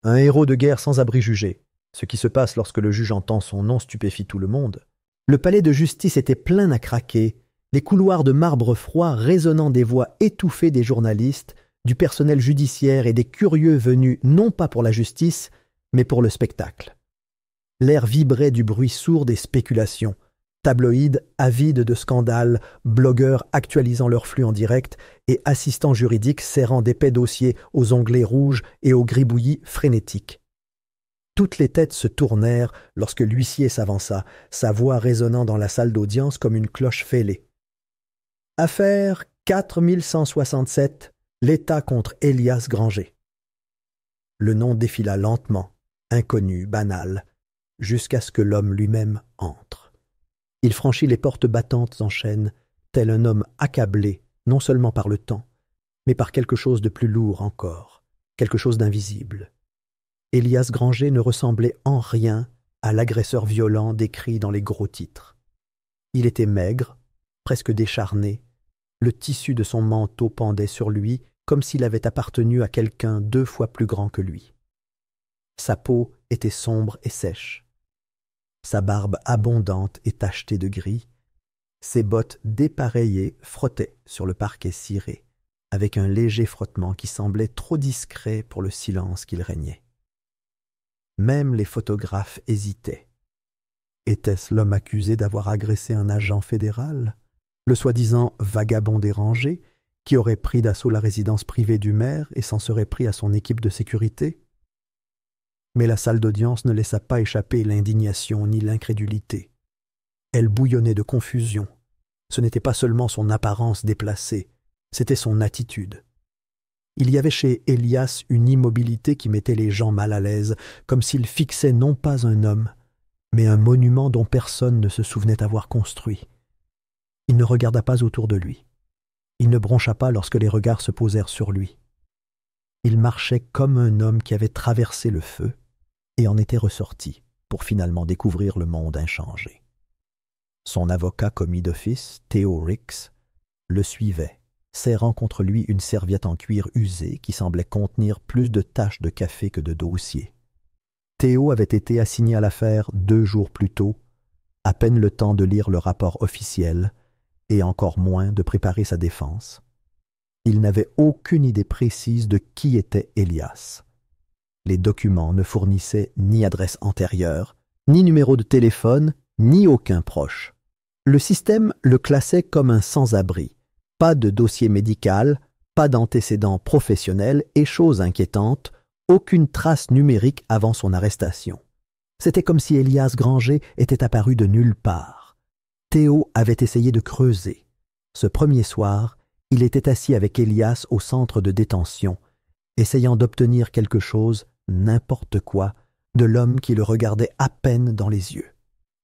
Un héros de guerre sans abri jugé. Ce qui se passe lorsque le juge entend son nom stupéfie tout le monde. Le palais de justice était plein à craquer, les couloirs de marbre froid résonnant des voix étouffées des journalistes, du personnel judiciaire et des curieux venus non pas pour la justice, mais pour le spectacle. L'air vibrait du bruit sourd des spéculations. Tabloïds avides de scandales, blogueurs actualisant leur flux en direct et assistants juridiques serrant d'épais dossiers aux onglets rouges et aux gribouillis frénétiques. Toutes les têtes se tournèrent lorsque l'huissier s'avança, sa voix résonnant dans la salle d'audience comme une cloche fêlée. « Affaire 4167, l'État contre Elias Granger. » Le nom défila lentement, inconnu, banal, jusqu'à ce que l'homme lui-même entre. Il franchit les portes battantes en chaîne, tel un homme accablé, non seulement par le temps, mais par quelque chose de plus lourd encore, quelque chose d'invisible. Elias Granger ne ressemblait en rien à l'agresseur violent décrit dans les gros titres. Il était maigre, presque décharné, le tissu de son manteau pendait sur lui comme s'il avait appartenu à quelqu'un 2 fois plus grand que lui. Sa peau était sombre et sèche. Sa barbe abondante et tachetée de gris, ses bottes dépareillées frottaient sur le parquet ciré, avec un léger frottement qui semblait trop discret pour le silence qu'il régnait. Même les photographes hésitaient. Était-ce l'homme accusé d'avoir agressé un agent fédéral, le soi-disant vagabond dérangé, qui aurait pris d'assaut la résidence privée du maire et s'en serait pris à son équipe de sécurité? Mais la salle d'audience ne laissa pas échapper l'indignation ni l'incrédulité. Elle bouillonnait de confusion. Ce n'était pas seulement son apparence déplacée, c'était son attitude. Il y avait chez Elias une immobilité qui mettait les gens mal à l'aise, comme s'il fixait non pas un homme, mais un monument dont personne ne se souvenait avoir construit. Il ne regarda pas autour de lui. Il ne broncha pas lorsque les regards se posèrent sur lui. Il marchait comme un homme qui avait traversé le feu et en était ressorti pour finalement découvrir le monde inchangé. Son avocat commis d'office, Theo Ricks, le suivait, serrant contre lui une serviette en cuir usée qui semblait contenir plus de taches de café que de dossiers. Theo avait été assigné à l'affaire 2 jours plus tôt, à peine le temps de lire le rapport officiel et encore moins de préparer sa défense. Il n'avait aucune idée précise de qui était Elias. Les documents ne fournissaient ni adresse antérieure, ni numéro de téléphone, ni aucun proche. Le système le classait comme un sans-abri. Pas de dossier médical, pas d'antécédents professionnels et, chose inquiétante, aucune trace numérique avant son arrestation. C'était comme si Elias Granger était apparu de nulle part. Theo avait essayé de creuser. Ce premier soir, il était assis avec Elias au centre de détention, essayant d'obtenir quelque chose, n'importe quoi, de l'homme qui le regardait à peine dans les yeux.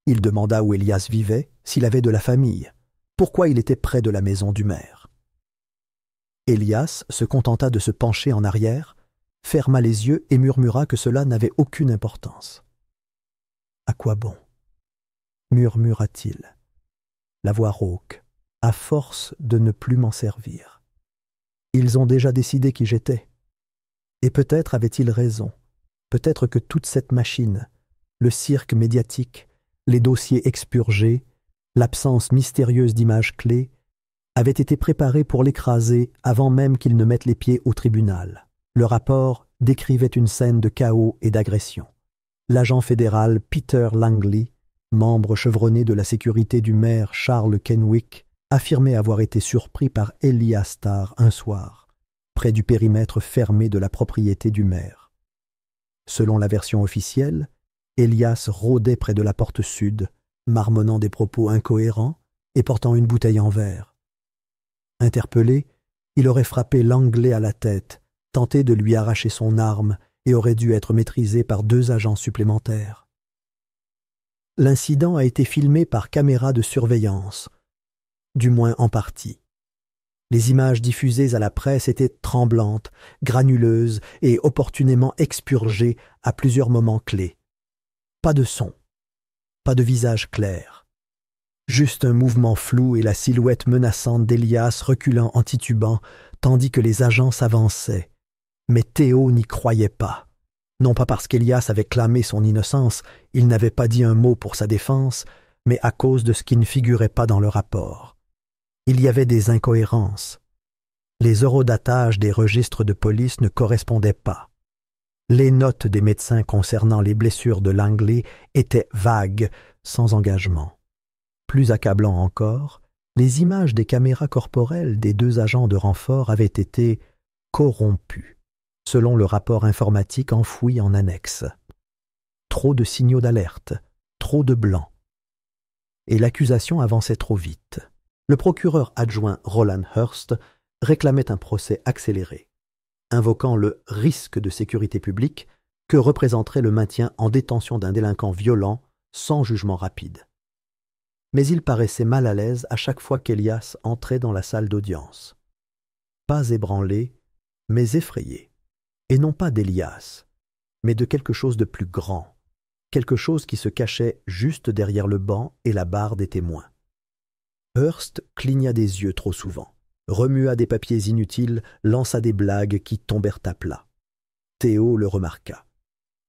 Il demanda où Elias vivait, s'il avait de la famille, pourquoi il était près de la maison du maire. Elias se contenta de se pencher en arrière, ferma les yeux et murmura que cela n'avait aucune importance. « À quoi bon ?» murmura-t-il, la voix rauque, à force de ne plus m'en servir. Ils ont déjà décidé qui j'étais. Et peut-être avait-il raison, peut-être que toute cette machine, le cirque médiatique, les dossiers expurgés, l'absence mystérieuse d'images clés, avaient été préparés pour l'écraser avant même qu'il ne mette les pieds au tribunal. Le rapport décrivait une scène de chaos et d'agression. L'agent fédéral Peter Langley, membre chevronné de la sécurité du maire Charles Kenwick, affirmait avoir été surpris par Elias Starr un soir, près du périmètre fermé de la propriété du maire. Selon la version officielle, Elias rôdait près de la porte sud, marmonnant des propos incohérents et portant une bouteille en verre. Interpellé, il aurait frappé Langley à la tête, tenté de lui arracher son arme et aurait dû être maîtrisé par 2 agents supplémentaires. L'incident a été filmé par caméra de surveillance, du moins en partie. Les images diffusées à la presse étaient tremblantes, granuleuses et opportunément expurgées à plusieurs moments clés. Pas de son, pas de visage clair. Juste un mouvement flou et la silhouette menaçante d'Elias reculant en titubant, tandis que les agents s'avançaient. Mais Théo n'y croyait pas. Non pas parce qu'Élias avait clamé son innocence, il n'avait pas dit un mot pour sa défense, mais à cause de ce qui ne figurait pas dans le rapport. Il y avait des incohérences. Les horodatage des registres de police ne correspondaient pas. Les notes des médecins concernant les blessures de Langley étaient vagues, sans engagement. Plus accablant encore, les images des caméras corporelles des 2 agents de renfort avaient été corrompues, selon le rapport informatique enfoui en annexe. Trop de signaux d'alerte, trop de blancs. Et l'accusation avançait trop vite. Le procureur adjoint Roland Hurst réclamait un procès accéléré, invoquant le risque de sécurité publique que représenterait le maintien en détention d'un délinquant violent sans jugement rapide. Mais il paraissait mal à l'aise à chaque fois qu'Élias entrait dans la salle d'audience. Pas ébranlé, mais effrayé, et non pas d'Élias, mais de quelque chose de plus grand, quelque chose qui se cachait juste derrière le banc et la barre des témoins. Hurst cligna des yeux trop souvent, remua des papiers inutiles, lança des blagues qui tombèrent à plat. Théo le remarqua.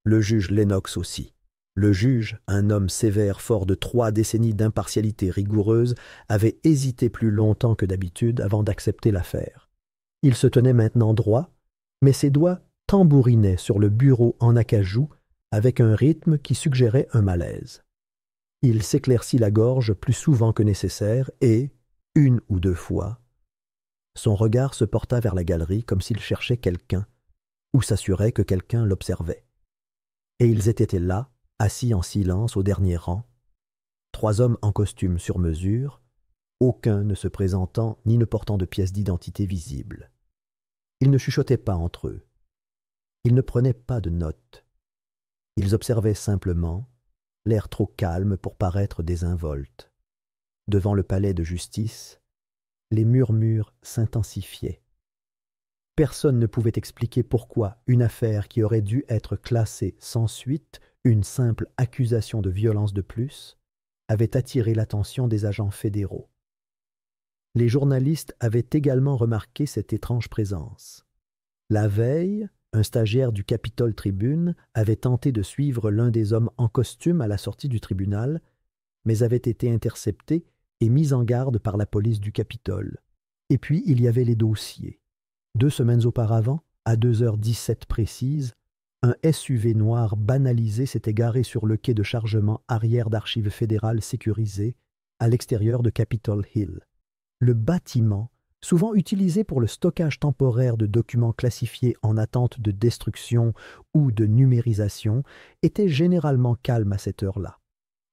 Le juge Lennox aussi. Le juge, un homme sévère fort de 3 décennies d'impartialité rigoureuse, avait hésité plus longtemps que d'habitude avant d'accepter l'affaire. Il se tenait maintenant droit, mais ses doigts tambourinaient sur le bureau en acajou avec un rythme qui suggérait un malaise. Il s'éclaircit la gorge plus souvent que nécessaire et, 1 ou 2 fois, son regard se porta vers la galerie comme s'il cherchait quelqu'un ou s'assurait que quelqu'un l'observait. Et ils étaient là, assis en silence au dernier rang, 3 hommes en costume sur mesure, aucun ne se présentant ni ne portant de pièces d'identité visibles. Ils ne chuchotaient pas entre eux. Ils ne prenaient pas de notes. Ils observaient simplement, l'air trop calme pour paraître désinvolte. Devant le palais de justice, les murmures s'intensifiaient. Personne ne pouvait expliquer pourquoi une affaire qui aurait dû être classée sans suite, une simple accusation de violence de plus, avait attiré l'attention des agents fédéraux. Les journalistes avaient également remarqué cette étrange présence. La veille, un stagiaire du Capitol Tribune avait tenté de suivre l'un des hommes en costume à la sortie du tribunal, mais avait été intercepté et mis en garde par la police du Capitole. Et puis il y avait les dossiers. 2 semaines auparavant, à 2h17 précises, un SUV noir banalisé s'était garé sur le quai de chargement arrière d'archives fédérales sécurisées à l'extérieur de Capitol Hill. Le bâtiment, souvent utilisé pour le stockage temporaire de documents classifiés en attente de destruction ou de numérisation, était généralement calme à cette heure-là.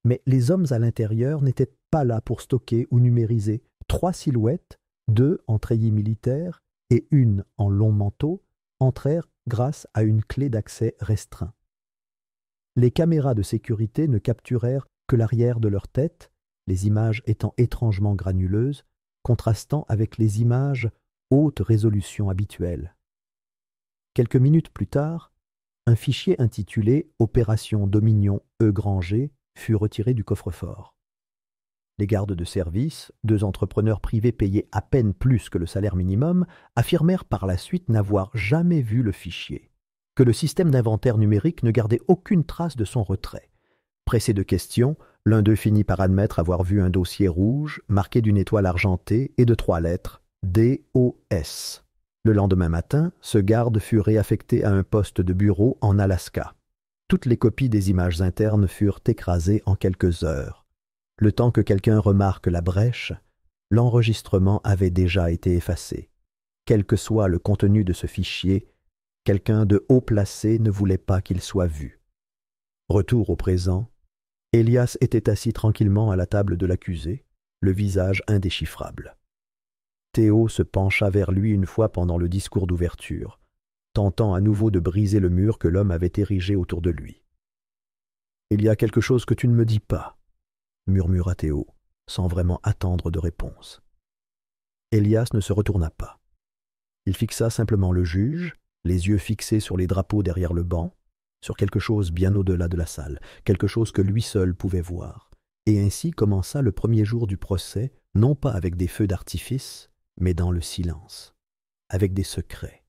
Mais les hommes à l'intérieur n'étaient pas là pour stocker ou numériser. 3 silhouettes, 2 en treillis militaire et 1 en long manteau, entrèrent grâce à une clé d'accès restreint. Les caméras de sécurité ne capturèrent que l'arrière de leur tête, les images étant étrangement granuleuses, contrastant avec les images haute résolution habituelles. Quelques minutes plus tard, un fichier intitulé « Opération Dominion E. Granger » fut retiré du coffre-fort. Les gardes de service, 2 entrepreneurs privés payés à peine plus que le salaire minimum, affirmèrent par la suite n'avoir jamais vu le fichier, que le système d'inventaire numérique ne gardait aucune trace de son retrait. Pressé de questions, l'un d'eux finit par admettre avoir vu un dossier rouge marqué d'une étoile argentée et de 3 lettres « DOS ». Le lendemain matin, ce garde fut réaffecté à un poste de bureau en Alaska. Toutes les copies des images internes furent écrasées en quelques heures. Le temps que quelqu'un remarque la brèche, l'enregistrement avait déjà été effacé. Quel que soit le contenu de ce fichier, quelqu'un de haut placé ne voulait pas qu'il soit vu. Retour au présent, Élias était assis tranquillement à la table de l'accusé, le visage indéchiffrable. Théo se pencha vers lui une fois pendant le discours d'ouverture, tentant à nouveau de briser le mur que l'homme avait érigé autour de lui. « Il y a quelque chose que tu ne me dis pas » murmura Théo, sans vraiment attendre de réponse. Élias ne se retourna pas. Il fixa simplement le juge, les yeux fixés sur les drapeaux derrière le banc, sur quelque chose bien au-delà de la salle, quelque chose que lui seul pouvait voir. Et ainsi commença le premier jour du procès, non pas avec des feux d'artifice, mais dans le silence, avec des secrets,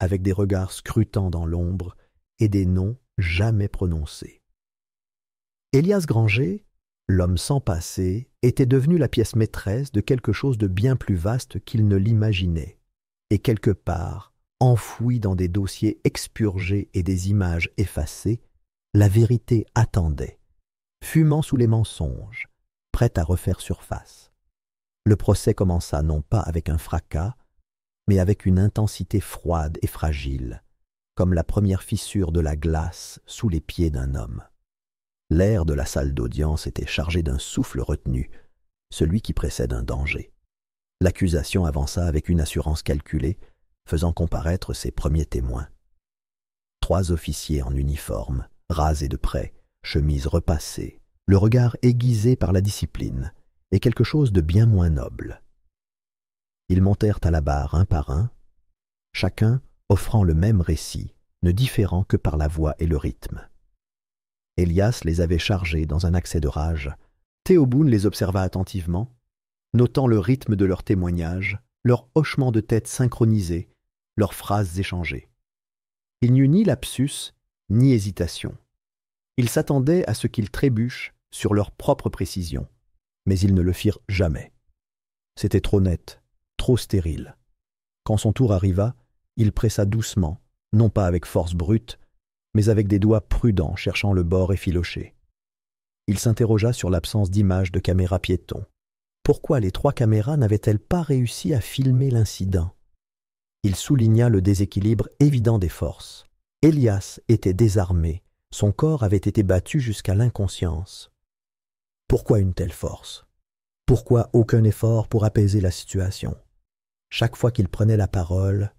avec des regards scrutants dans l'ombre et des noms jamais prononcés. Elias Granger, l'homme sans passé, était devenu la pièce maîtresse de quelque chose de bien plus vaste qu'il ne l'imaginait, et quelque part, enfoui dans des dossiers expurgés et des images effacées, la vérité attendait, fumant sous les mensonges, prête à refaire surface. Le procès commença non pas avec un fracas, mais avec une intensité froide et fragile, comme la première fissure de la glace sous les pieds d'un homme. L'air de la salle d'audience était chargé d'un souffle retenu, celui qui précède un danger. L'accusation avança avec une assurance calculée, faisant comparaître ses premiers témoins. 3 officiers en uniforme, rasés de près, chemises repassées, le regard aiguisé par la discipline, et quelque chose de bien moins noble. Ils montèrent à la barre un par un, chacun offrant le même récit, ne différant que par la voix et le rythme. Elias les avait chargés dans un accès de rage. Théoboune les observa attentivement, notant le rythme de leurs témoignages, leurs hochements de tête synchronisés, leurs phrases échangées. Il n'y eut ni lapsus, ni hésitation. Ils s'attendaient à ce qu'ils trébuchent sur leur propre précision, mais ils ne le firent jamais. C'était trop net, trop stérile. Quand son tour arriva, il pressa doucement, non pas avec force brute, mais avec des doigts prudents cherchant le bord effiloché. Il s'interrogea sur l'absence d'images de caméras piétons. Pourquoi les 3 caméras n'avaient-elles pas réussi à filmer l'incident? Il souligna le déséquilibre évident des forces. Elias était désarmé, son corps avait été battu jusqu'à l'inconscience. Pourquoi une telle force? Pourquoi aucun effort pour apaiser la situation? Chaque fois qu'il prenait la parole,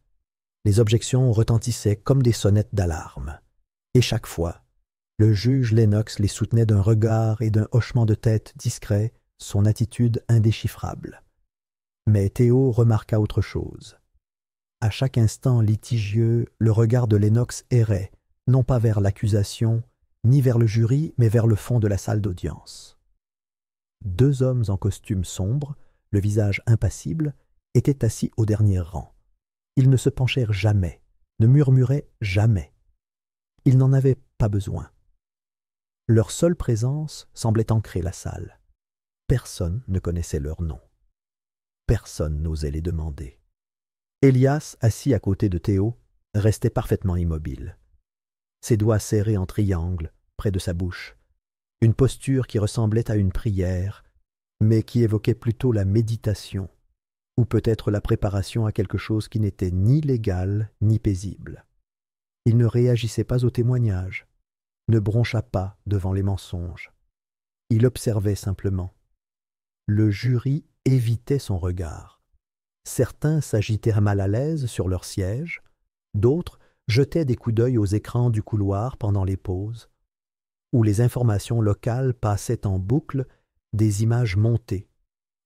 les objections retentissaient comme des sonnettes d'alarme. Et chaque fois, le juge Lennox les soutenait d'un regard et d'un hochement de tête discret, son attitude indéchiffrable. Mais Théo remarqua autre chose. À chaque instant litigieux, le regard de Lennox errait, non pas vers l'accusation, ni vers le jury, mais vers le fond de la salle d'audience. 2 hommes en costume sombre, le visage impassible, étaient assis au dernier rang. Ils ne se penchèrent jamais, ne murmuraient jamais. Ils n'en avaient pas besoin. Leur seule présence semblait ancrer la salle. Personne ne connaissait leur nom. Personne n'osait les demander. Elias, assis à côté de Théo, restait parfaitement immobile. Ses doigts serrés en triangle, près de sa bouche. Une posture qui ressemblait à une prière, mais qui évoquait plutôt la méditation, ou peut-être la préparation à quelque chose qui n'était ni légal ni paisible. Il ne réagissait pas aux témoignages, ne broncha pas devant les mensonges. Il observait simplement. Le jury évitait son regard. Certains s'agitèrent mal à l'aise sur leur siège, d'autres jetaient des coups d'œil aux écrans du couloir pendant les pauses, où les informations locales passaient en boucle des images montées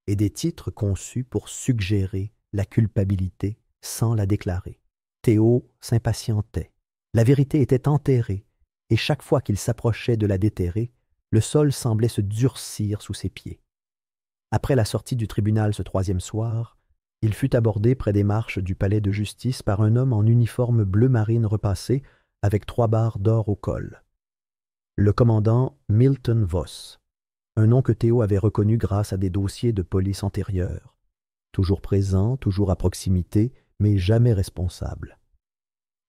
et des titres conçus pour suggérer la culpabilité sans la déclarer. Théo s'impatientait. La vérité était enterrée, et chaque fois qu'il s'approchait de la déterrer, le sol semblait se durcir sous ses pieds. Après la sortie du tribunal ce 3e soir, il fut abordé près des marches du palais de justice par un homme en uniforme bleu marine repassé avec 3 barres d'or au col. Le commandant Milton Voss, un nom que Théo avait reconnu grâce à des dossiers de police antérieurs. Toujours présent, toujours à proximité, mais jamais responsable.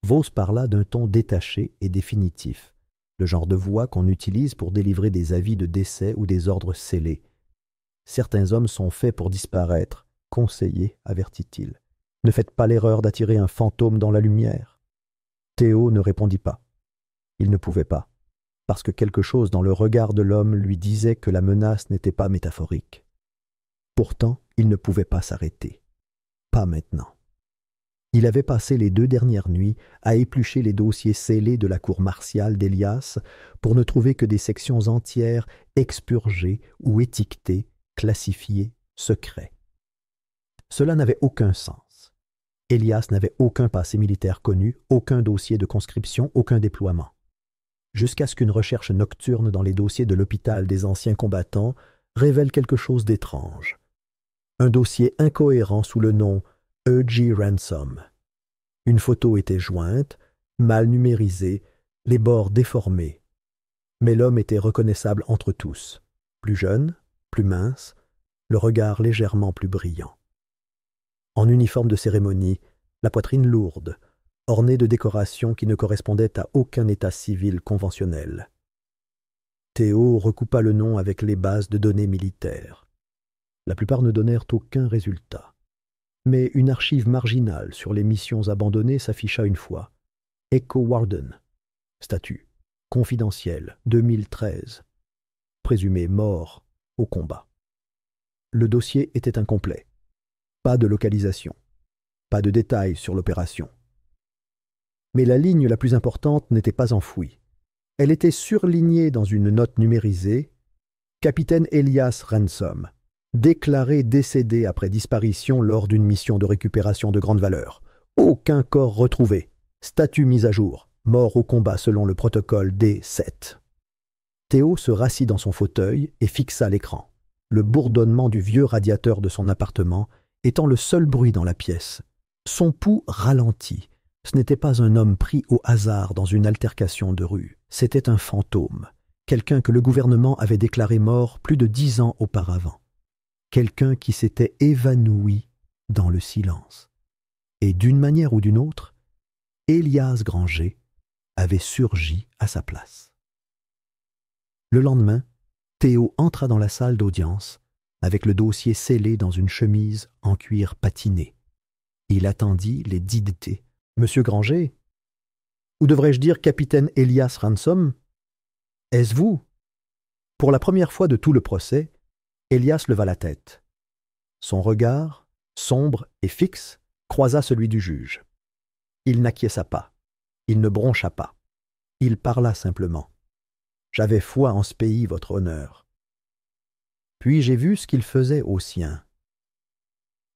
Voss parla d'un ton détaché et définitif, le genre de voix qu'on utilise pour délivrer des avis de décès ou des ordres scellés. Certains hommes sont faits pour disparaître. Conseiller, avertit-il. Ne faites pas l'erreur d'attirer un fantôme dans la lumière. Théo ne répondit pas. Il ne pouvait pas, parce que quelque chose dans le regard de l'homme lui disait que la menace n'était pas métaphorique. Pourtant, il ne pouvait pas s'arrêter. Pas maintenant. Il avait passé les 2 dernières nuits à éplucher les dossiers scellés de la cour martiale d'Elias pour ne trouver que des sections entières expurgées ou étiquetées, classifiées, secrets. Cela n'avait aucun sens. Elias n'avait aucun passé militaire connu, aucun dossier de conscription, aucun déploiement. Jusqu'à ce qu'une recherche nocturne dans les dossiers de l'hôpital des anciens combattants révèle quelque chose d'étrange. Un dossier incohérent sous le nom E.G. Ransom. Une photo était jointe, mal numérisée, les bords déformés. Mais l'homme était reconnaissable entre tous, plus jeune, plus mince, le regard légèrement plus brillant. En uniforme de cérémonie, la poitrine lourde, ornée de décorations qui ne correspondaient à aucun état civil conventionnel. Théo recoupa le nom avec les bases de données militaires. La plupart ne donnèrent aucun résultat. Mais une archive marginale sur les missions abandonnées s'afficha une fois. Echo Warden. Statut. Confidentiel. 2013. Présumé mort au combat. Le dossier était incomplet. Pas de localisation. Pas de détails sur l'opération. Mais la ligne la plus importante n'était pas enfouie. Elle était surlignée dans une note numérisée « Capitaine Elias Ransom, déclaré décédé après disparition lors d'une mission de récupération de grande valeur. Aucun corps retrouvé. Statut mis à jour. Mort au combat selon le protocole D7. » Théo se rassit dans son fauteuil et fixa l'écran, le bourdonnement du vieux radiateur de son appartement étant le seul bruit dans la pièce. Son pouls ralentit. Ce n'était pas un homme pris au hasard dans une altercation de rue. C'était un fantôme, quelqu'un que le gouvernement avait déclaré mort plus de 10 ans auparavant. Quelqu'un qui s'était évanoui dans le silence. Et d'une manière ou d'une autre, Elias Granger avait surgi à sa place. Le lendemain, Théo entra dans la salle d'audience avec le dossier scellé dans une chemise en cuir patiné. Il attendit les dictées. « Monsieur Granger, ou devrais-je dire capitaine Elias Ransom, est-ce vous ?» Pour la première fois de tout le procès, Elias leva la tête. Son regard, sombre et fixe, croisa celui du juge. Il n'acquiesça pas. Il ne broncha pas. Il parla simplement. « J'avais foi en ce pays, votre honneur. Puis j'ai vu ce qu'il faisait au sien.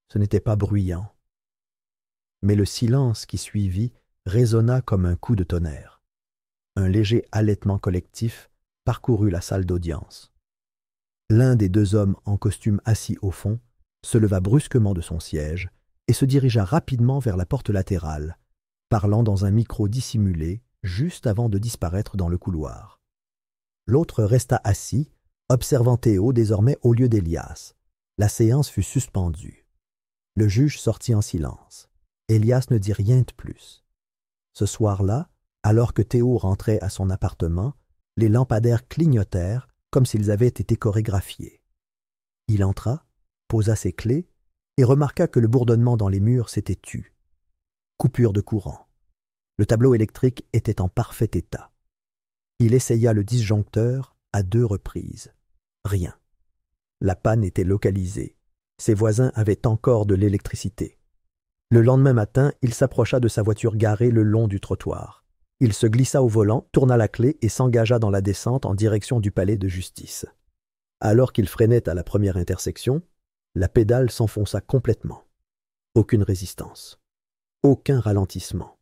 Ce n'était pas bruyant. Mais le silence qui suivit résonna comme un coup de tonnerre. Un léger halètement collectif parcourut la salle d'audience. L'un des deux hommes en costume assis au fond se leva brusquement de son siège et se dirigea rapidement vers la porte latérale, parlant dans un micro dissimulé juste avant de disparaître dans le couloir. L'autre resta assis, observant Théo désormais au lieu d'Elias. La séance fut suspendue. Le juge sortit en silence. Elias ne dit rien de plus. Ce soir-là, alors que Théo rentrait à son appartement, les lampadaires clignotèrent comme s'ils avaient été chorégraphiés. Il entra, posa ses clés et remarqua que le bourdonnement dans les murs s'était tu. Coupure de courant. Le tableau électrique était en parfait état. Il essaya le disjoncteur à 2 reprises. Rien. La panne était localisée. Ses voisins avaient encore de l'électricité. Le lendemain matin, il s'approcha de sa voiture garée le long du trottoir. Il se glissa au volant, tourna la clé et s'engagea dans la descente en direction du palais de justice. Alors qu'il freinait à la première intersection, la pédale s'enfonça complètement. Aucune résistance. Aucun ralentissement.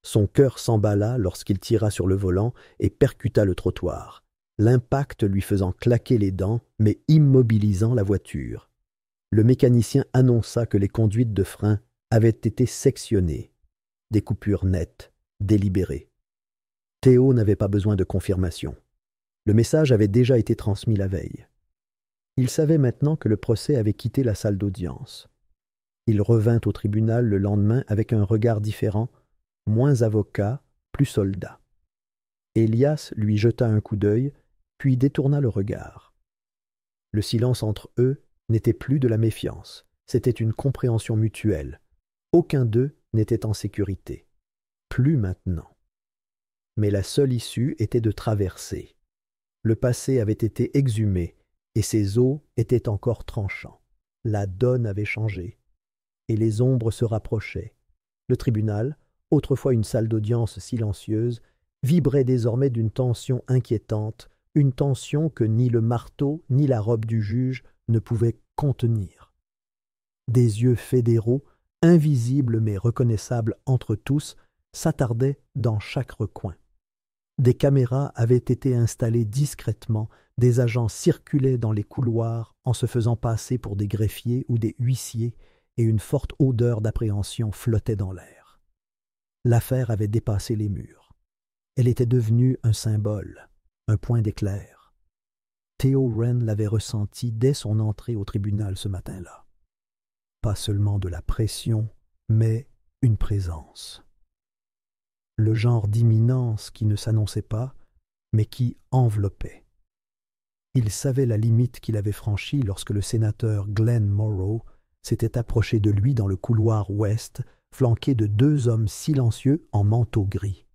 Son cœur s'emballa lorsqu'il tira sur le volant et percuta le trottoir, l'impact lui faisant claquer les dents, mais immobilisant la voiture. Le mécanicien annonça que les conduites de frein avaient été sectionnées. Des coupures nettes, délibérées. Théo n'avait pas besoin de confirmation. Le message avait déjà été transmis la veille. Il savait maintenant que le procès avait quitté la salle d'audience. Il revint au tribunal le lendemain avec un regard différent, moins avocat, plus soldat. Elias lui jeta un coup d'œil, puis détourna le regard. Le silence entre eux n'était plus de la méfiance, c'était une compréhension mutuelle. Aucun d'eux n'était en sécurité. Plus maintenant. Mais la seule issue était de traverser. Le passé avait été exhumé, et ses os étaient encore tranchants. La donne avait changé, et les ombres se rapprochaient. Le tribunal, autrefois une salle d'audience silencieuse, vibrait désormais d'une tension inquiétante, une tension que ni le marteau ni la robe du juge ne pouvaient contenir. Des yeux fédéraux, invisibles mais reconnaissables entre tous, s'attardaient dans chaque recoin. Des caméras avaient été installées discrètement, des agents circulaient dans les couloirs en se faisant passer pour des greffiers ou des huissiers, et une forte odeur d'appréhension flottait dans l'air. L'affaire avait dépassé les murs. Elle était devenue un symbole, un point d'éclair. Theo Wren l'avait ressenti dès son entrée au tribunal ce matin-là. Pas seulement de la pression, mais une présence. Le genre d'imminence qui ne s'annonçait pas, mais qui enveloppait. Il savait la limite qu'il avait franchie lorsque le sénateur Glenn Morrow s'était approché de lui dans le couloir ouest, flanqué de 2 hommes silencieux en manteau gris.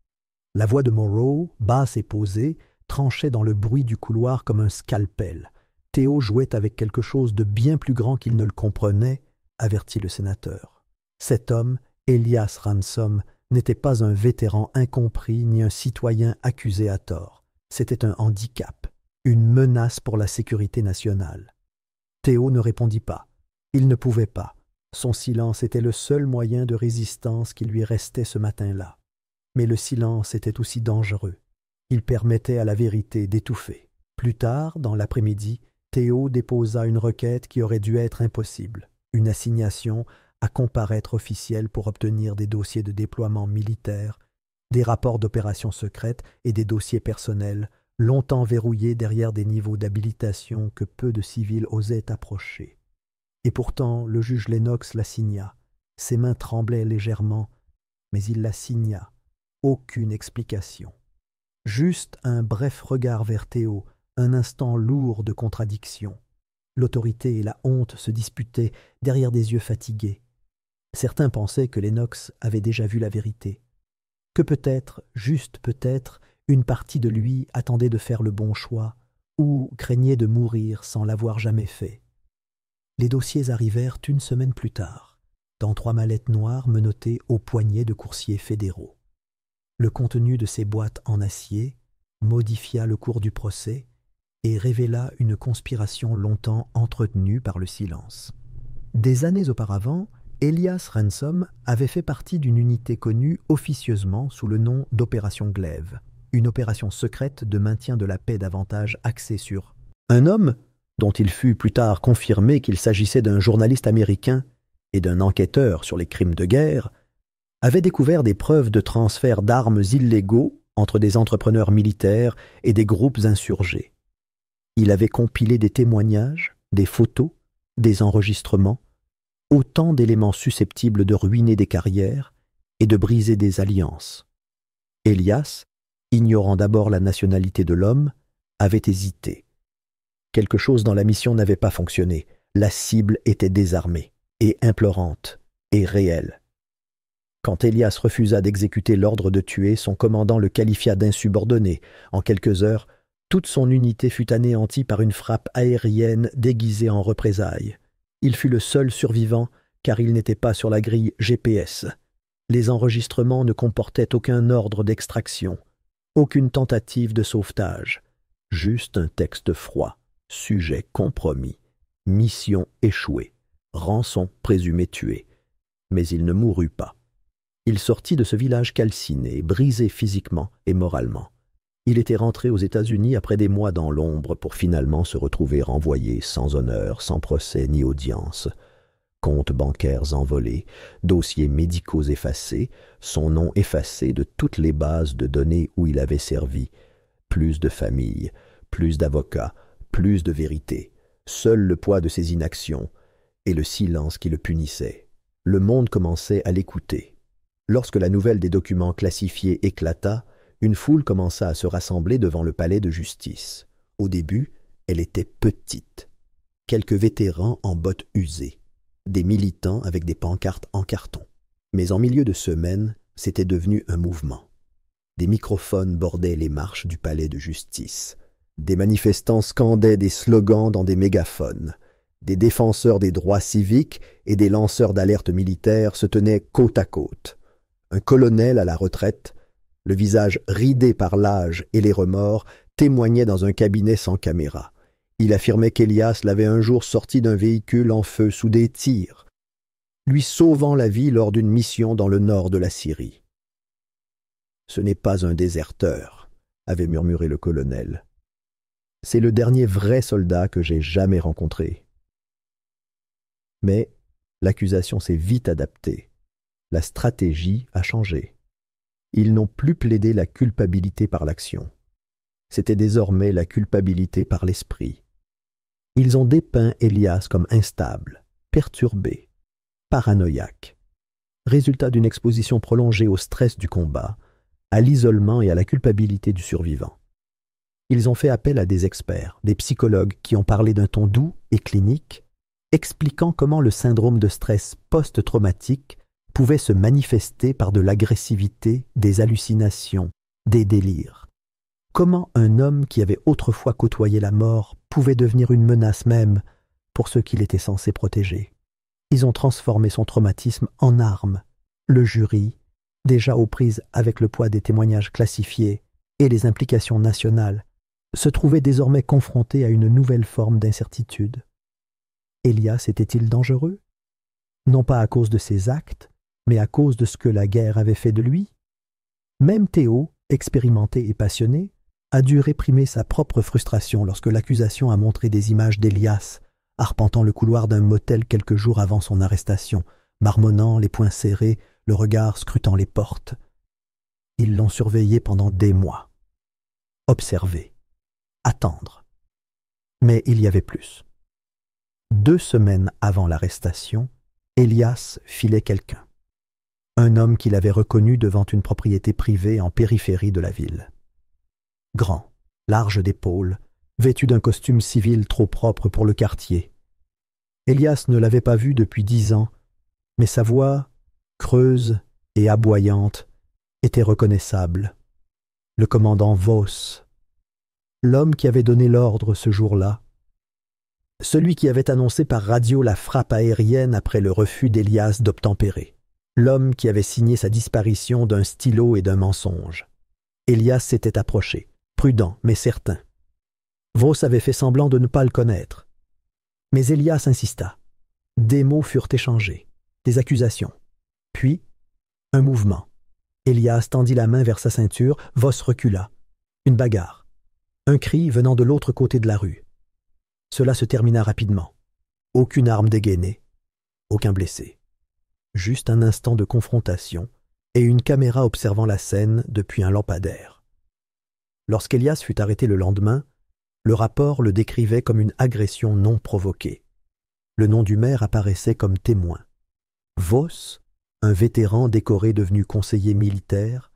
La voix de Morrow, basse et posée, tranchait dans le bruit du couloir comme un scalpel. Theo jouait avec quelque chose de bien plus grand qu'il ne le comprenait, avertit le sénateur. Cet homme, Elias Ransom, n'était pas un vétéran incompris ni un citoyen accusé à tort. C'était un handicap, une menace pour la sécurité nationale. Theo ne répondit pas. Il ne pouvait pas. Son silence était le seul moyen de résistance qui lui restait ce matin-là. Mais le silence était aussi dangereux. Il permettait à la vérité d'étouffer. Plus tard, dans l'après-midi, Theo déposa une requête qui aurait dû être impossible, une assignation à comparaître officielle pour obtenir des dossiers de déploiement militaire, des rapports d'opérations secrètes et des dossiers personnels, longtemps verrouillés derrière des niveaux d'habilitation que peu de civils osaient approcher. Et pourtant, le juge Lennox la signa. Ses mains tremblaient légèrement, mais il la signa. Aucune explication. Juste un bref regard vers Theo, un instant lourd de contradiction. L'autorité et la honte se disputaient derrière des yeux fatigués. Certains pensaient que Lennox avait déjà vu la vérité, que peut-être, juste peut-être, une partie de lui attendait de faire le bon choix ou craignait de mourir sans l'avoir jamais fait. Les dossiers arrivèrent une semaine plus tard, dans 3 mallettes noires menottées au poignet de coursiers fédéraux. Le contenu de ces boîtes en acier modifia le cours du procès et révéla une conspiration longtemps entretenue par le silence. Des années auparavant, Elias Ransom avait fait partie d'une unité connue officieusement sous le nom d'Opération Glaive, une opération secrète de maintien de la paix davantage axée sur un homme dont il fut plus tard confirmé qu'il s'agissait d'un journaliste américain et d'un enquêteur sur les crimes de guerre, avait découvert des preuves de transfert d'armes illégaux entre des entrepreneurs militaires et des groupes insurgés. Il avait compilé des témoignages, des photos, des enregistrements, autant d'éléments susceptibles de ruiner des carrières et de briser des alliances. Elias, ignorant d'abord la nationalité de l'homme, avait hésité. Quelque chose dans la mission n'avait pas fonctionné. La cible était désarmée, et implorante, et réelle. Quand Elias refusa d'exécuter l'ordre de tuer, son commandant le qualifia d'insubordonné. En quelques heures, toute son unité fut anéantie par une frappe aérienne déguisée en représailles. Il fut le seul survivant, car il n'était pas sur la grille GPS. Les enregistrements ne comportaient aucun ordre d'extraction, aucune tentative de sauvetage. Juste un texte froid, sujet compromis, mission échouée, rançon présumée tuée. Mais il ne mourut pas. Il sortit de ce village calciné, brisé physiquement et moralement. Il était rentré aux États-Unis après des mois dans l'ombre pour finalement se retrouver renvoyé sans honneur, sans procès ni audience. Comptes bancaires envolés, dossiers médicaux effacés, son nom effacé de toutes les bases de données où il avait servi. Plus de famille, plus d'avocats, plus de vérité. Seul le poids de ses inactions et le silence qui le punissait. Le monde commençait à l'écouter. Lorsque la nouvelle des documents classifiés éclata, une foule commença à se rassembler devant le palais de justice. Au début, elle était petite. Quelques vétérans en bottes usées, des militants avec des pancartes en carton. Mais en milieu de semaine, c'était devenu un mouvement. Des microphones bordaient les marches du palais de justice. Des manifestants scandaient des slogans dans des mégaphones. Des défenseurs des droits civiques et des lanceurs d'alerte militaires se tenaient côte à côte. Un colonel à la retraite, le visage ridé par l'âge et les remords, témoignait dans un cabinet sans caméra. Il affirmait qu'Elias l'avait un jour sorti d'un véhicule en feu sous des tirs, lui sauvant la vie lors d'une mission dans le nord de la Syrie. « Ce n'est pas un déserteur », avait murmuré le colonel. « C'est le dernier vrai soldat que j'ai jamais rencontré. » Mais l'accusation s'est vite adaptée. La stratégie a changé. Ils n'ont plus plaidé la culpabilité par l'action. C'était désormais la culpabilité par l'esprit. Ils ont dépeint Elias comme instable, perturbé, paranoïaque. Résultat d'une exposition prolongée au stress du combat, à l'isolement et à la culpabilité du survivant. Ils ont fait appel à des experts, des psychologues qui ont parlé d'un ton doux et clinique, expliquant comment le syndrome de stress post-traumatique pouvait se manifester par de l'agressivité, des hallucinations, des délires. Comment un homme qui avait autrefois côtoyé la mort pouvait devenir une menace même pour ceux qu'il était censé protéger. Ils ont transformé son traumatisme en arme. Le jury, déjà aux prises avec le poids des témoignages classifiés et les implications nationales, se trouvait désormais confronté à une nouvelle forme d'incertitude. Elias était-il dangereux? Non pas à cause de ses actes, mais à cause de ce que la guerre avait fait de lui. Même Théo, expérimenté et passionné, a dû réprimer sa propre frustration lorsque l'accusation a montré des images d'Elias arpentant le couloir d'un motel quelques jours avant son arrestation, marmonnant, les poings serrés, le regard scrutant les portes. Ils l'ont surveillé pendant des mois. Observer. Attendre. Mais il y avait plus. 2 semaines avant l'arrestation, Elias filait quelqu'un. Un homme qu'il avait reconnu devant une propriété privée en périphérie de la ville. Grand, large d'épaules, vêtu d'un costume civil trop propre pour le quartier. Elias ne l'avait pas vu depuis 10 ans, mais sa voix, creuse et aboyante, était reconnaissable. Le commandant Vos, l'homme qui avait donné l'ordre ce jour-là, celui qui avait annoncé par radio la frappe aérienne après le refus d'Elias d'obtempérer, l'homme qui avait signé sa disparition d'un stylo et d'un mensonge. Elias s'était approché, prudent mais certain. Vos avait fait semblant de ne pas le connaître. Mais Elias insista. Des mots furent échangés, des accusations. Puis, un mouvement. Elias tendit la main vers sa ceinture, Vos recula. Une bagarre. Un cri venant de l'autre côté de la rue. Cela se termina rapidement. Aucune arme dégainée, aucun blessé. Juste un instant de confrontation et une caméra observant la scène depuis un lampadaire. Lorsqu'Elias fut arrêté le lendemain, le rapport le décrivait comme une agression non provoquée. Le nom du maire apparaissait comme témoin. Vos, un vétéran décoré devenu conseiller militaire,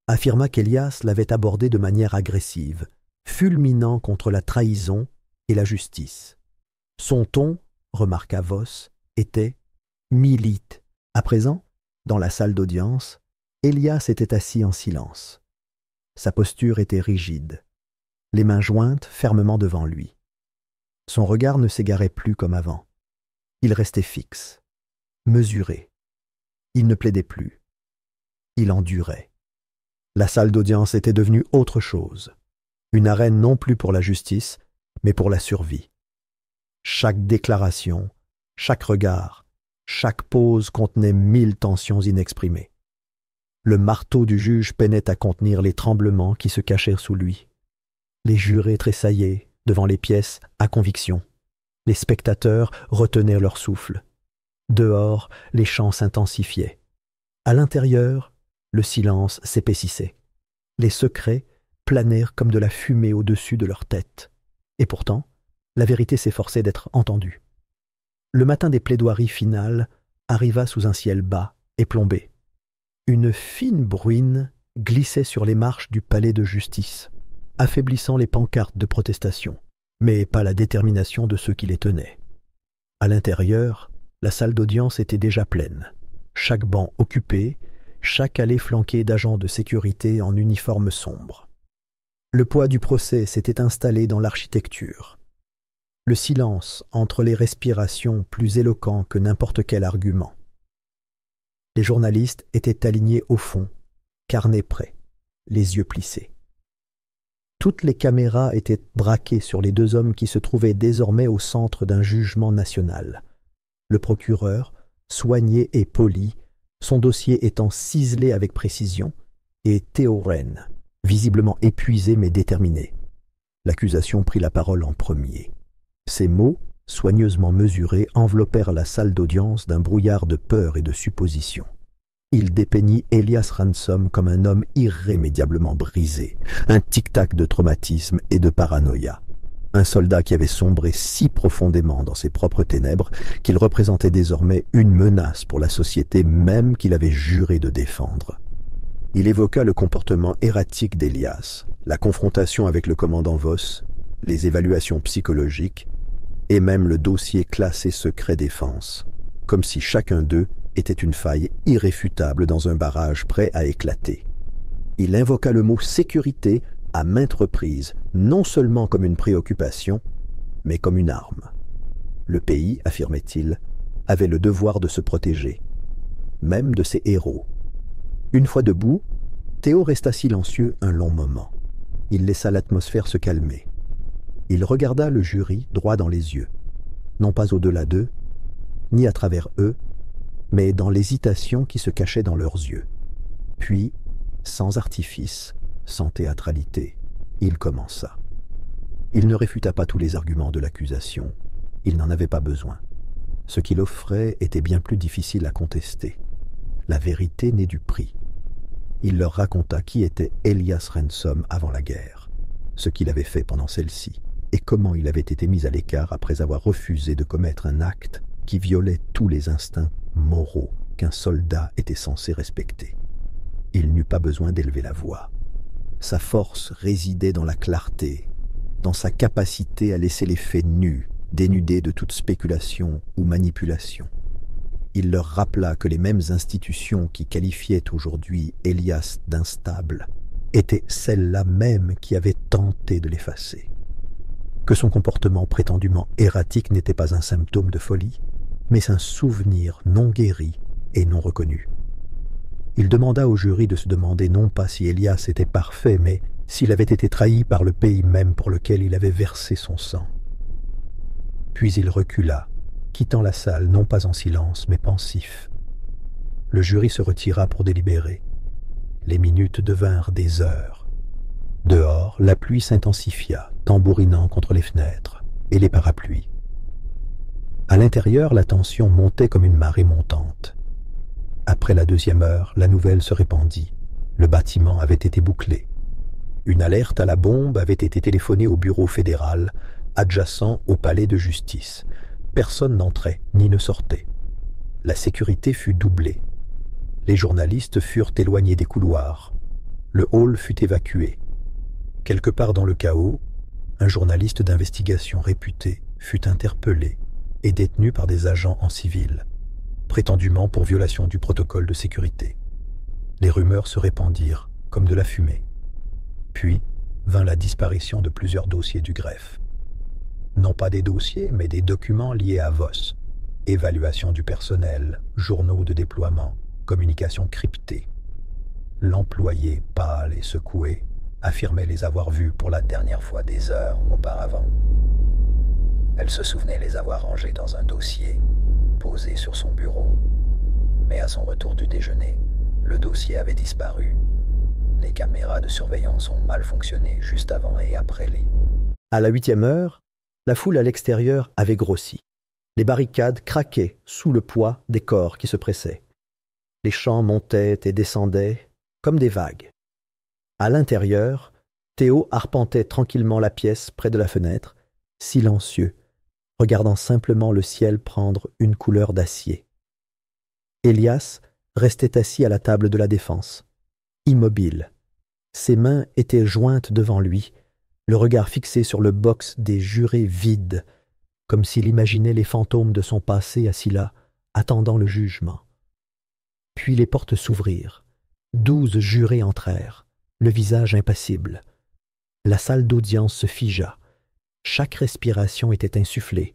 affirma qu'Elias l'avait abordé de manière agressive, fulminant contre la trahison et la justice. Son ton, remarqua Vos, était « milite ». À présent, dans la salle d'audience, Elias était assis en silence. Sa posture était rigide, les mains jointes fermement devant lui. Son regard ne s'égarait plus comme avant. Il restait fixe, mesuré. Il ne plaidait plus. Il endurait. La salle d'audience était devenue autre chose. Une arène non plus pour la justice, mais pour la survie. Chaque déclaration, chaque regard, chaque pose contenait 1000 tensions inexprimées. Le marteau du juge peinait à contenir les tremblements qui se cachèrent sous lui. Les jurés tressaillaient devant les pièces à conviction. Les spectateurs retenaient leur souffle. Dehors, les chants s'intensifiaient. À l'intérieur, le silence s'épaississait. Les secrets planèrent comme de la fumée au-dessus de leur tête. Et pourtant, la vérité s'efforçait d'être entendue. Le matin des plaidoiries finales arriva sous un ciel bas et plombé. Une fine bruine glissait sur les marches du palais de justice, affaiblissant les pancartes de protestation, mais pas la détermination de ceux qui les tenaient. À l'intérieur, la salle d'audience était déjà pleine, chaque banc occupé, chaque allée flanquée d'agents de sécurité en uniforme sombre. Le poids du procès s'était installé dans l'architecture. Le silence entre les respirations plus éloquent que n'importe quel argument. Les journalistes étaient alignés au fond, carnets prêts, les yeux plissés. Toutes les caméras étaient braquées sur les 2 hommes qui se trouvaient désormais au centre d'un jugement national. Le procureur, soigné et poli, son dossier étant ciselé avec précision, et Théo Rennes, visiblement épuisé mais déterminé. L'accusation prit la parole en premier. Ces mots, soigneusement mesurés, enveloppèrent la salle d'audience d'un brouillard de peur et de suppositions. Il dépeignit Elias Ransom comme un homme irrémédiablement brisé, un tic-tac de traumatisme et de paranoïa. Un soldat qui avait sombré si profondément dans ses propres ténèbres qu'il représentait désormais une menace pour la société même qu'il avait juré de défendre. Il évoqua le comportement erratique d'Elias, la confrontation avec le commandant Voss, les évaluations psychologiques et même le dossier classé secret défense, comme si chacun d'eux était une faille irréfutable dans un barrage prêt à éclater. Il invoqua le mot « sécurité » à maintes reprises, non seulement comme une préoccupation, mais comme une arme. Le pays, affirmait-il, avait le devoir de se protéger, même de ses héros. Une fois debout, Théo resta silencieux un long moment. Il laissa l'atmosphère se calmer. Il regarda le jury droit dans les yeux, non pas au-delà d'eux, ni à travers eux, mais dans l'hésitation qui se cachait dans leurs yeux. Puis, sans artifice, sans théâtralité, il commença. Il ne réfuta pas tous les arguments de l'accusation. Il n'en avait pas besoin. Ce qu'il offrait était bien plus difficile à contester. La vérité née du prix. Il leur raconta qui était Elias Ransom avant la guerre, ce qu'il avait fait pendant celle-ci, et comment il avait été mis à l'écart après avoir refusé de commettre un acte qui violait tous les instincts moraux qu'un soldat était censé respecter. Il n'eut pas besoin d'élever la voix. Sa force résidait dans la clarté, dans sa capacité à laisser les faits nus, dénudés de toute spéculation ou manipulation. Il leur rappela que les mêmes institutions qui qualifiaient aujourd'hui Elias d'instable étaient celles-là même qui avaient tenté de l'effacer. Que son comportement prétendument erratique n'était pas un symptôme de folie, mais un souvenir non guéri et non reconnu. Il demanda au jury de se demander non pas si Elias était parfait, mais s'il avait été trahi par le pays même pour lequel il avait versé son sang. Puis il recula, quittant la salle non pas en silence, mais pensif. Le jury se retira pour délibérer. Les minutes devinrent des heures. Dehors, la pluie s'intensifia, tambourinant contre les fenêtres et les parapluies. À l'intérieur, la tension montait comme une marée montante. Après la 2e heure, la nouvelle se répandit. Le bâtiment avait été bouclé. Une alerte à la bombe avait été téléphonée au bureau fédéral, adjacent au palais de justice. Personne n'entrait ni ne sortait. La sécurité fut doublée. Les journalistes furent éloignés des couloirs. Le hall fut évacué. Quelque part dans le chaos, un journaliste d'investigation réputé fut interpellé et détenu par des agents en civil, prétendument pour violation du protocole de sécurité. Les rumeurs se répandirent comme de la fumée. Puis vint la disparition de plusieurs dossiers du greffe. Non pas des dossiers, mais des documents liés à Voss. Évaluation du personnel, journaux de déploiement, communication cryptée. L'employé, pâle et secoué, affirmait les avoir vus pour la dernière fois des heures auparavant. Elle se souvenait les avoir rangés dans un dossier, posé sur son bureau. Mais à son retour du déjeuner, le dossier avait disparu. Les caméras de surveillance ont mal fonctionné juste avant et après les... À la 8e heure, la foule à l'extérieur avait grossi. Les barricades craquaient sous le poids des corps qui se pressaient. Les chants montaient et descendaient comme des vagues. À l'intérieur, Théo arpentait tranquillement la pièce près de la fenêtre, silencieux, regardant simplement le ciel prendre une couleur d'acier. Elias restait assis à la table de la défense, immobile. Ses mains étaient jointes devant lui, le regard fixé sur le box des jurés vide, comme s'il imaginait les fantômes de son passé assis là, attendant le jugement. Puis les portes s'ouvrirent. 12 jurés entrèrent, le visage impassible. La salle d'audience se figea. Chaque respiration était insufflée.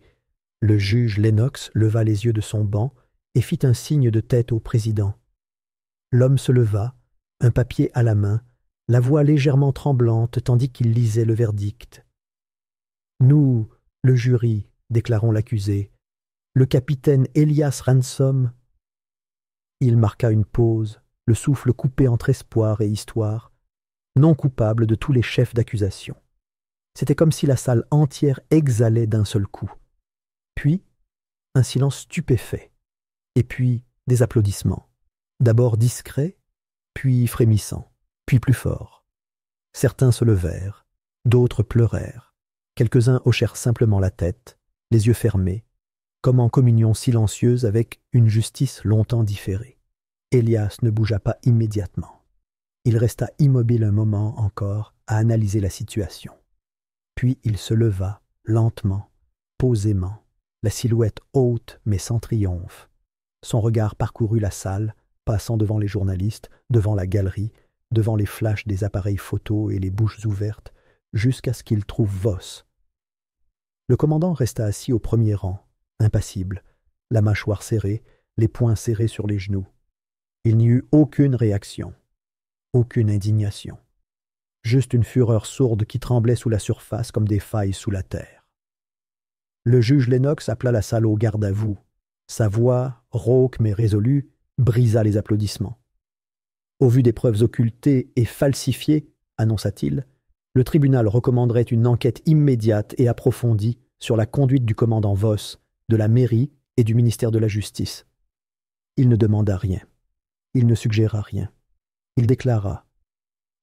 Le juge Lennox leva les yeux de son banc et fit un signe de tête au président. L'homme se leva, un papier à la main, la voix légèrement tremblante tandis qu'il lisait le verdict. « Nous, le jury, déclarons l'accusé, le capitaine Elias Ransom. » Il marqua une pause, le souffle coupé entre espoir et histoire, non coupable de tous les chefs d'accusation. C'était comme si la salle entière exhalait d'un seul coup. Puis, un silence stupéfait, et puis des applaudissements. d'abord discrets, puis frémissants, puis plus forts. Certains se levèrent, d'autres pleurèrent. Quelques-uns hochèrent simplement la tête, les yeux fermés, comme en communion silencieuse avec une justice longtemps différée. Élias ne bougea pas immédiatement. Il resta immobile un moment encore à analyser la situation. Puis il se leva, lentement, posément, la silhouette haute mais sans triomphe. Son regard parcourut la salle, passant devant les journalistes, devant la galerie, devant les flashs des appareils photos et les bouches ouvertes, jusqu'à ce qu'il trouve Voss. Le commandant resta assis au premier rang, impassible, la mâchoire serrée, les poings serrés sur les genoux. Il n'y eut aucune réaction, aucune indignation, juste une fureur sourde qui tremblait sous la surface comme des failles sous la terre. Le juge Lennox appela la salle au garde à vous. Sa voix, rauque mais résolue, brisa les applaudissements. Au vu des preuves occultées et falsifiées, annonça-t-il, le tribunal recommanderait une enquête immédiate et approfondie sur la conduite du commandant Voss, de la mairie et du ministère de la Justice. Il ne demanda rien. Il ne suggéra rien. Il déclara.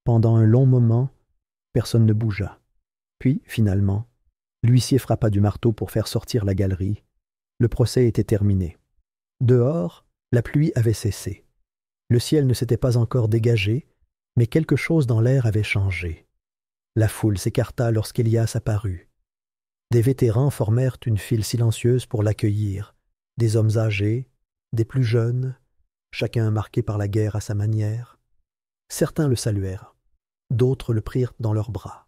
Pendant un long moment, personne ne bougea. Puis, finalement, l'huissier frappa du marteau pour faire sortir la galerie. Le procès était terminé. Dehors, la pluie avait cessé. Le ciel ne s'était pas encore dégagé, mais quelque chose dans l'air avait changé. La foule s'écarta lorsqu'Élias apparut. Des vétérans formèrent une file silencieuse pour l'accueillir, des hommes âgés, des plus jeunes, chacun marqué par la guerre à sa manière. Certains le saluèrent, d'autres le prirent dans leurs bras.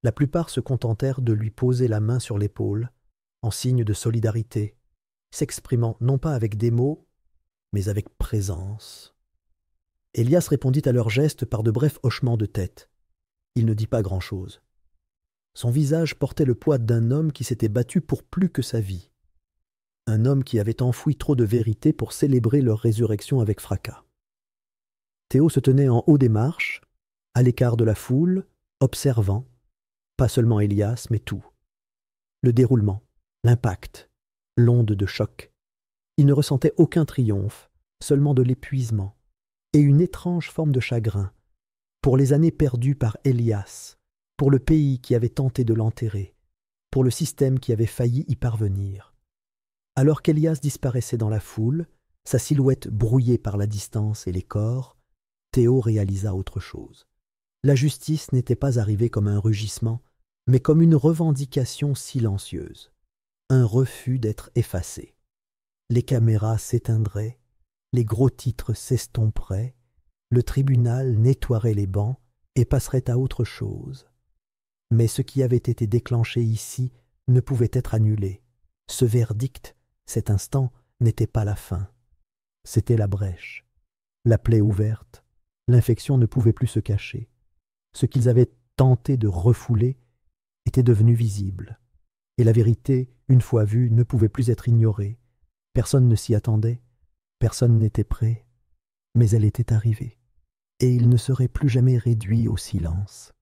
La plupart se contentèrent de lui poser la main sur l'épaule, en signe de solidarité, s'exprimant non pas avec des mots, mais avec présence. Élias répondit à leurs gestes par de brefs hochements de tête. Il ne dit pas grand-chose. Son visage portait le poids d'un homme qui s'était battu pour plus que sa vie. Un homme qui avait enfoui trop de vérité pour célébrer leur résurrection avec fracas. Théo se tenait en haut des marches, à l'écart de la foule, observant, pas seulement Élias, mais tout. Le déroulement, l'impact, l'onde de choc. Il ne ressentait aucun triomphe, seulement de l'épuisement, et une étrange forme de chagrin, pour les années perdues par Élias, pour le pays qui avait tenté de l'enterrer, pour le système qui avait failli y parvenir. Alors qu'Élias disparaissait dans la foule, sa silhouette brouillée par la distance et les corps, Théo réalisa autre chose. La justice n'était pas arrivée comme un rugissement, mais comme une revendication silencieuse, un refus d'être effacé. Les caméras s'éteindraient, les gros titres s'estomperaient, le tribunal nettoierait les bancs et passerait à autre chose. Mais ce qui avait été déclenché ici ne pouvait être annulé. Ce verdict, cet instant, n'était pas la fin. C'était la brèche, la plaie ouverte. L'infection ne pouvait plus se cacher. Ce qu'ils avaient tenté de refouler était devenu visible. Et la vérité, une fois vue, ne pouvait plus être ignorée. Personne ne s'y attendait, personne n'était prêt, mais elle était arrivée. Et il ne serait plus jamais réduit au silence.